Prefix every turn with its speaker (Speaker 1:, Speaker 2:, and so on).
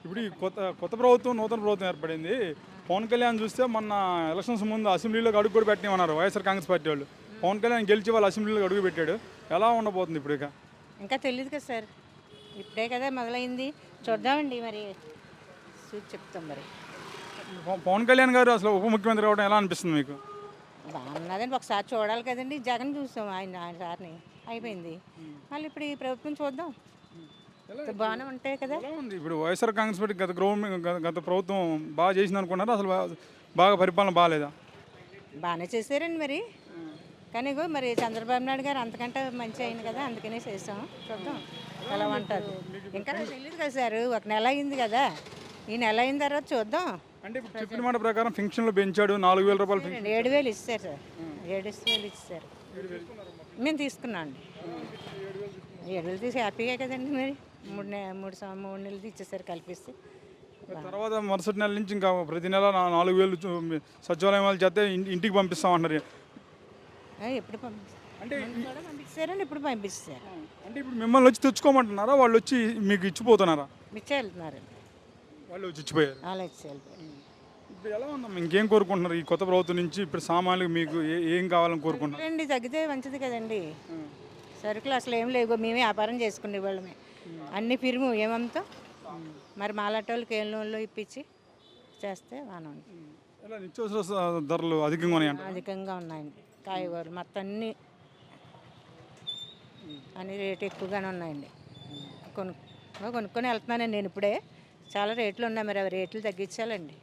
Speaker 1: ఇప్పుడు ఈ కొత్త కొత్త ప్రభుత్వం, నూతన ప్రభుత్వం ఏర్పడింది. పవన్ కళ్యాణ్ చూస్తే మొన్న ఎలక్షన్స్ ముందు అసెంబ్లీలోకి అడుగు కూడా పెట్టనివ్వన్నారు వైఎస్ఆర్ కాంగ్రెస్ పార్టీ వాళ్ళు. పవన్ కళ్యాణ్ గెలిచి వాళ్ళు అసెంబ్లీలోకి అడుగు పెట్టాడు. ఎలా ఉండబోతుంది ఇప్పుడు ఇక?
Speaker 2: ఇంకా తెలియదు కదా సార్, ఇప్పుడే కదా మొదలైంది. చూద్దామండి, మరి చూసి చెప్తాం. మరి
Speaker 1: పవన్ కళ్యాణ్ గారు అసలు ఉప ముఖ్యమంత్రి అవ్వడం ఎలా అనిపిస్తుంది మీకు?
Speaker 2: బాగున్నదండి, ఒకసారి చూడాలి కదండి. జగన్ చూసాం ఆయన సార్ని, అయిపోయింది. మళ్ళీ ఇప్పుడు ఈ ప్రభుత్వం చూద్దాం, బాగానే ఉంటాయి కదా.
Speaker 1: ఎలా ఉంది ఇప్పుడు వైఎస్ఆర్ కాంగ్రెస్ పార్టీ గత ప్రభుత్వం బాగా చేసింది అనుకున్నారు, అసలు బాగా పరిపాలన బాగాలేదా?
Speaker 2: బాగానే చేశారండి మరి. కానీ ఇగో మరి చంద్రబాబు నాయుడు గారు అంతకంటే మంచి అయింది కదా, అందుకనే చేసాం. చూద్దాం ఎలా ఉంటుంది. ఇంకా నాకు తెలియదు కదా సార్, ఒక నెల అయింది కదా. ఈ నెల అయిన తర్వాత చూద్దాం.
Speaker 1: అంటే ఇప్పుడు చెప్పిన మాట ప్రకారం ఫింక్షన్లు పెంచాడు, 4,000 రూపాయలు
Speaker 2: 7,000 ఇస్తారు సార్, 7,000 ఇస్తారు. మేము తీసుకున్నాం అండి. 7,000 తీసి హ్యాపీగా కదండి. మరి మూడు నెలలు ఇచ్చేసారు కలిపిస్తే.
Speaker 1: తర్వాత మరుసటి నెల నుంచి ఇంకా ప్రతి నెల 4,000 సచివాలయం వాళ్ళు చేస్తే ఇంటికి పంపిస్తామన్నారు.
Speaker 2: ఎప్పుడు పంపిస్తారండి, ఇప్పుడు పంపిస్తారు.
Speaker 1: అంటే ఇప్పుడు మిమ్మల్ని వచ్చి తెచ్చుకోమంటున్నారా, వాళ్ళు వచ్చి మీకు ఇచ్చిపోతున్నారా?
Speaker 2: ఇచ్చే వెళ్తున్నారు,
Speaker 1: వాళ్ళు వచ్చి ఇచ్చిపోయారు.
Speaker 2: అలా ఇచ్చి వెళ్తారు.
Speaker 1: ఇప్పుడు ఎలా ఉందమ్మా, ఇంకేం కోరుకుంటున్నారు ఈ కొత్త ప్రభుత్వం నుంచి? ఇప్పుడు సామాన్యులకు మీకు ఏం కావాలని కోరుకుంటున్నారు?
Speaker 2: అండి తగ్గితే మంచిది కదండి. సరుకులు అసలు ఏం లేవు, మేమే వ్యాపారం చేసుకునే వాళ్ళమే. అన్ని పిరుము ఏమంతా మరి మాలాటోళ్ళకి ఏం లోన్లు ఇప్పించి చేస్తే బాగానే ఉంది.
Speaker 1: ఇలా నిత్యావసర ధరలు అధికంగా ఉన్నాయంట.
Speaker 2: అధికంగా ఉన్నాయండి. కాయగూరలు మొత్తం అన్ని రేటు ఎక్కువగానే ఉన్నాయండి. కొనుక్కొని వెళ్తున్నానండి నేను ఇప్పుడే. చాలా రేట్లు ఉన్నాయి, మరి అవి రేట్లు తగ్గించాలండి.